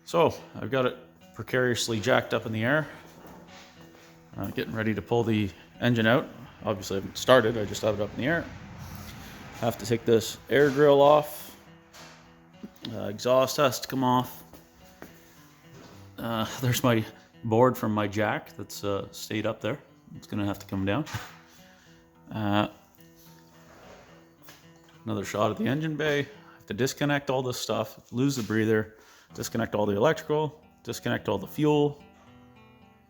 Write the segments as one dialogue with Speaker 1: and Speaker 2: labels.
Speaker 1: So I've got it precariously jacked up in the air, getting ready to pull the engine out. Obviously I haven't started, I just have it up in the air. Have to take this air grill off. Exhaust has to come off. There's my board from my jack that's stayed up there. It's gonna have to come down. Another shot at the engine bay. I have to disconnect all this stuff, lose the breather, disconnect all the electrical, disconnect all the fuel.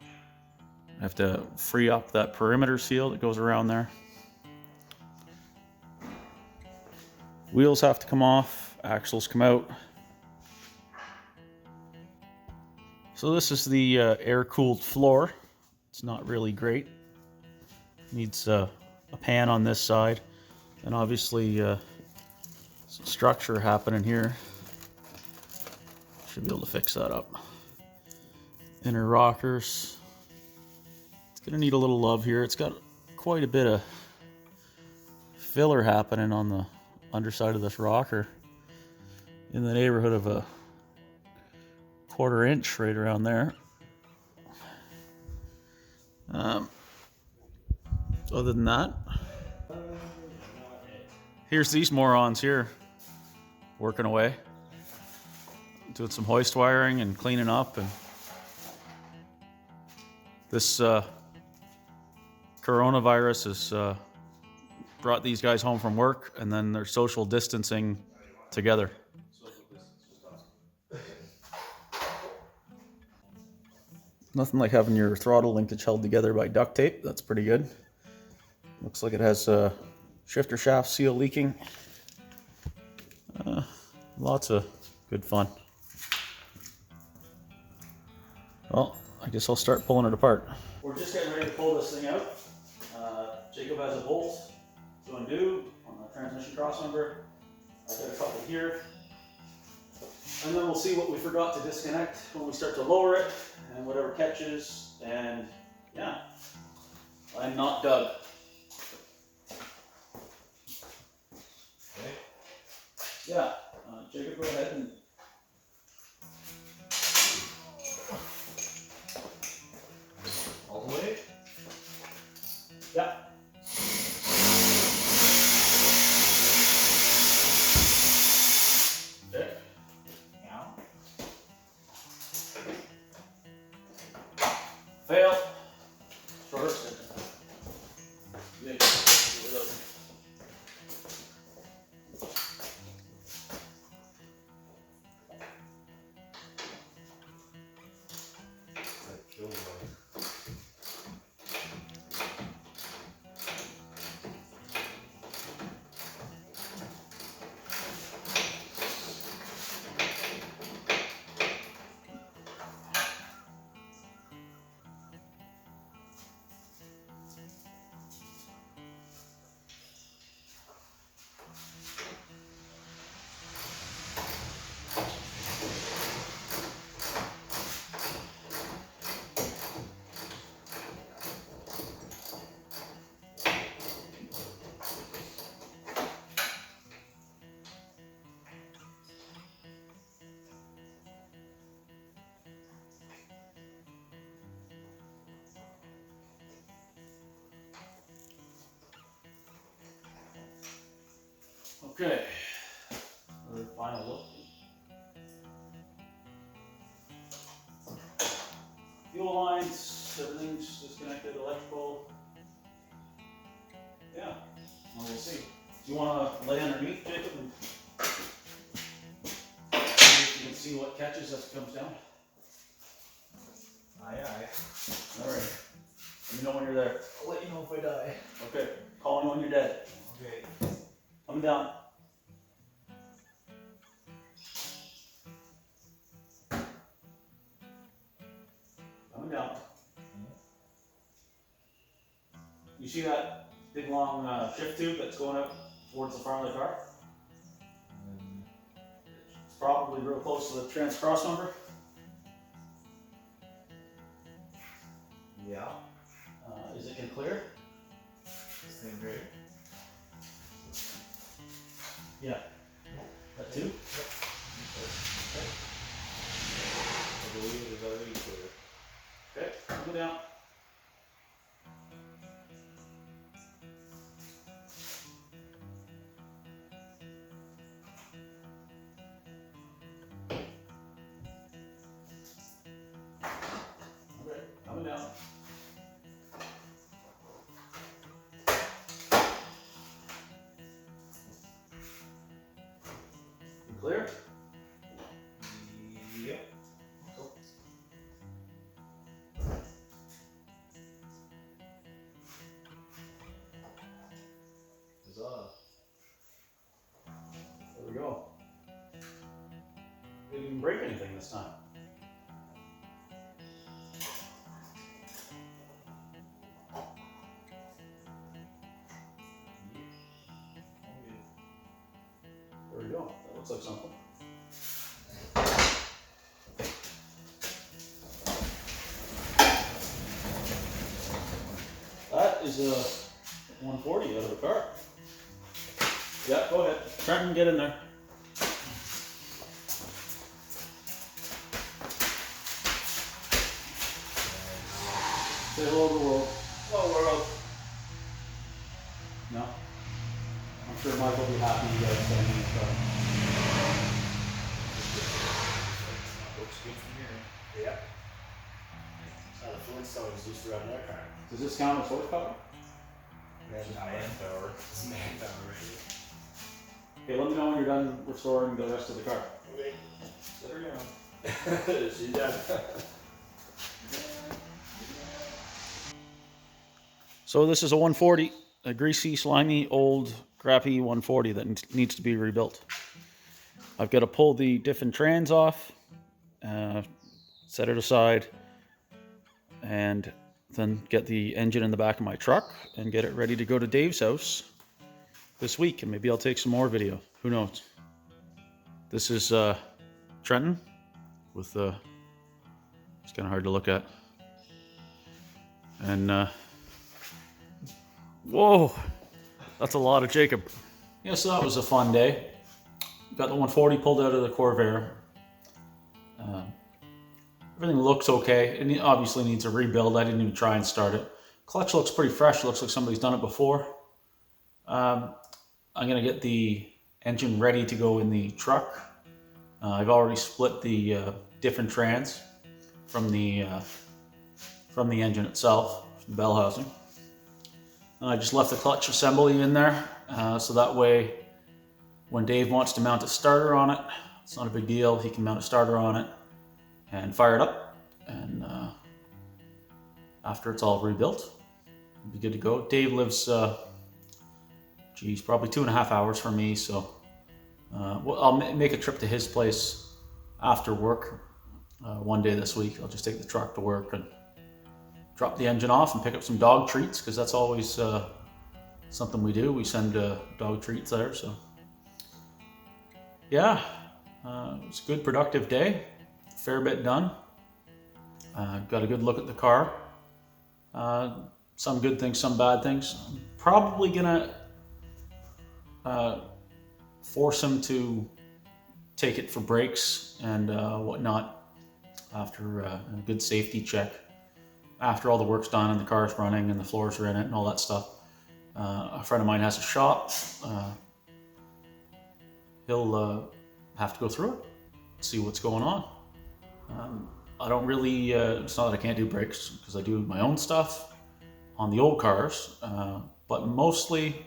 Speaker 1: I have to free up that perimeter seal that goes around there. Wheels have to come off, axles come out. So this is the air-cooled floor. It's not really great. Needs a pan on this side, and obviously some structure happening here. Should be able to fix that up. Inner rockers. It's gonna need a little love here. It's got quite a bit of filler happening on the underside of this rocker, in the neighborhood of a 1/4 inch, right around there. Other than that, here's these morons here working away, doing some hoist wiring and cleaning up. And this coronavirus has brought these guys home from work, and then they're social distancing together. Nothing like having your throttle linkage held together by duct tape. That's pretty good. Looks like it has a shifter shaft seal leaking. Lots of good fun. Well, I guess I'll start pulling it apart. We're just getting ready to pull this thing out. Jacob has a bolt to undo on the transmission crossmember. I've got a couple here. And then we'll see what we forgot to disconnect when we start to lower it, and whatever catches. And yeah, I'm not Doug. Okay. Yeah, Jacob, go ahead and all the way. Yeah. Okay. Now. Fail. Shorter stick. Good. Okay, another final look. Fuel lines, everything's disconnected, electrical. Yeah, well, we'll see. Do you want to lay underneath, Jacob, and see if you can see what catches as it comes down?
Speaker 2: Aye, aye.
Speaker 1: All right. Let me know when you're there.
Speaker 2: I'll let you know if I die.
Speaker 1: Okay, call me when you're dead.
Speaker 2: Okay.
Speaker 1: Come down. Coming down. You see that big long shift tube that's going up towards the front of the car? It's probably real close to the trans crossmember.
Speaker 2: Yeah.
Speaker 1: Is it in clear?
Speaker 2: This thing right here.
Speaker 1: Yeah. That too?
Speaker 2: Yep.
Speaker 1: Okay.
Speaker 2: believe it is already clear.
Speaker 1: Okay, coming down. Okay, coming down. You clear?
Speaker 2: Yep.
Speaker 1: Cool.
Speaker 2: Huzzah.
Speaker 1: There we go. Didn't even break anything this time. There we go. That looks like something. That is a 140 out of the car. Yeah, go ahead. Trenton, get in there. Say hello to the world. Hello, world. No? I'm sure Mike will be happy you guys staying in the car.
Speaker 2: Looks good from here.
Speaker 3: Yeah. That's how the Flintstones used to run their car.
Speaker 1: Does this count as horsepower?
Speaker 2: Manpower.
Speaker 3: It's manpower rated.
Speaker 1: Okay, let me know when you're done restoring the rest of the car.
Speaker 3: Okay.
Speaker 2: Set her down.
Speaker 3: She's done.
Speaker 1: So this is a 140, a greasy, slimy, old, crappy 140 that needs to be rebuilt. I've got to pull the diff and trans off, set it aside, and then get the engine in the back of my truck and get it ready to go to Dave's house this week, and maybe I'll take some more video. Who knows? This is Trenton with the. It's kind of hard to look at. And whoa, that's a lot of Jacob. Yeah, so that was a fun day. Got the 140 pulled out of the Corvair. Everything looks okay. It obviously needs a rebuild. I didn't even try and start it. Clutch looks pretty fresh. Looks like somebody's done it before. I'm gonna get the engine ready to go in the truck. I've already split the diff and trans from the engine itself, from the bell housing. I just left the clutch assembly in there, so that way when Dave wants to mount a starter on it, it's not a big deal. He can mount a starter on it and fire it up, and after it's all rebuilt, it'll be good to go. Dave lives, probably 2.5 hours from me, so I'll make a trip to his place after work one day this week. I'll just take the truck to work and drop the engine off and pick up some dog treats, because that's always something we do. We send dog treats there, so yeah, it was a good productive day. Fair bit done. Got a good look at the car. Some good things, some bad things. I'm probably gonna force him to take it for brakes and whatnot after a good safety check. After all the work's done and the car's running and the floors are in it and all that stuff. A friend of mine has a shop. He'll have to go through it, see what's going on. I don't really, it's not that I can't do brakes, because I do my own stuff on the old cars, but mostly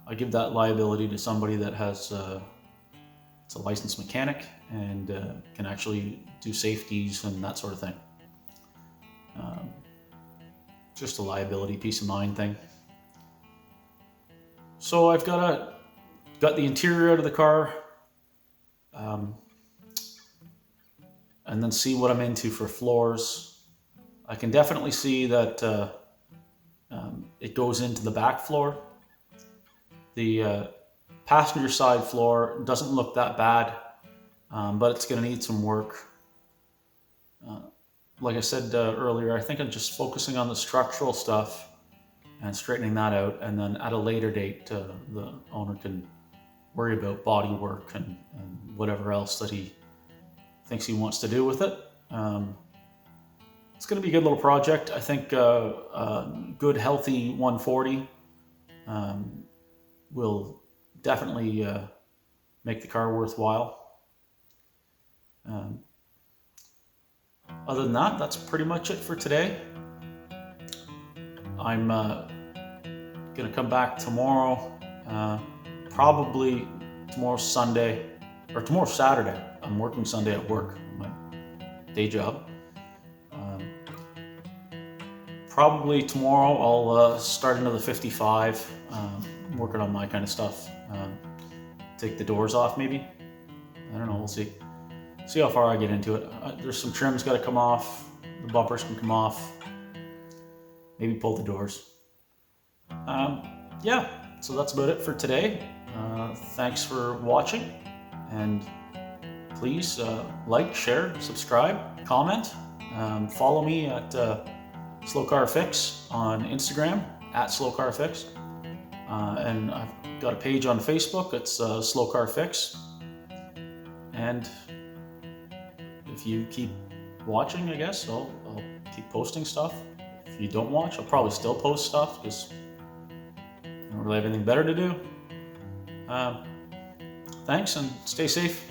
Speaker 1: I give that liability to somebody that has, it's a licensed mechanic and can actually do safeties and that sort of thing. Just a liability, peace of mind thing. So I've got the interior out of the car, and then see what I'm into for floors. I can definitely see that it goes into the back floor. The passenger side floor doesn't look that bad, but it's going to need some work. Like I said earlier, I think I'm just focusing on the structural stuff and straightening that out, and then at a later date the owner can worry about body work and whatever else that he thinks he wants to do with it. It's going to be a good little project. I think good, healthy 140 will definitely make the car worthwhile. Other than that, that's pretty much it for today. I'm going to come back tomorrow, probably tomorrow's Sunday, or tomorrow's Saturday. I'm working Sunday at work, my day job. Probably tomorrow I'll start another 55, working on my kind of stuff. Take the doors off maybe. I don't know, we'll see. See how far I get into it. There's some trims got to come off. The bumpers can come off. Maybe pull the doors. Yeah, so that's about it for today. Thanks for watching, and please like, share, subscribe, comment. Follow me at Slow Car Fix on Instagram, at Slow Car Fix. And I've got a page on Facebook, it's Slow Car Fix. And if you keep watching, I guess, I'll keep posting stuff. If you don't watch, I'll probably still post stuff, because I don't really have anything better to do. Thanks, and stay safe.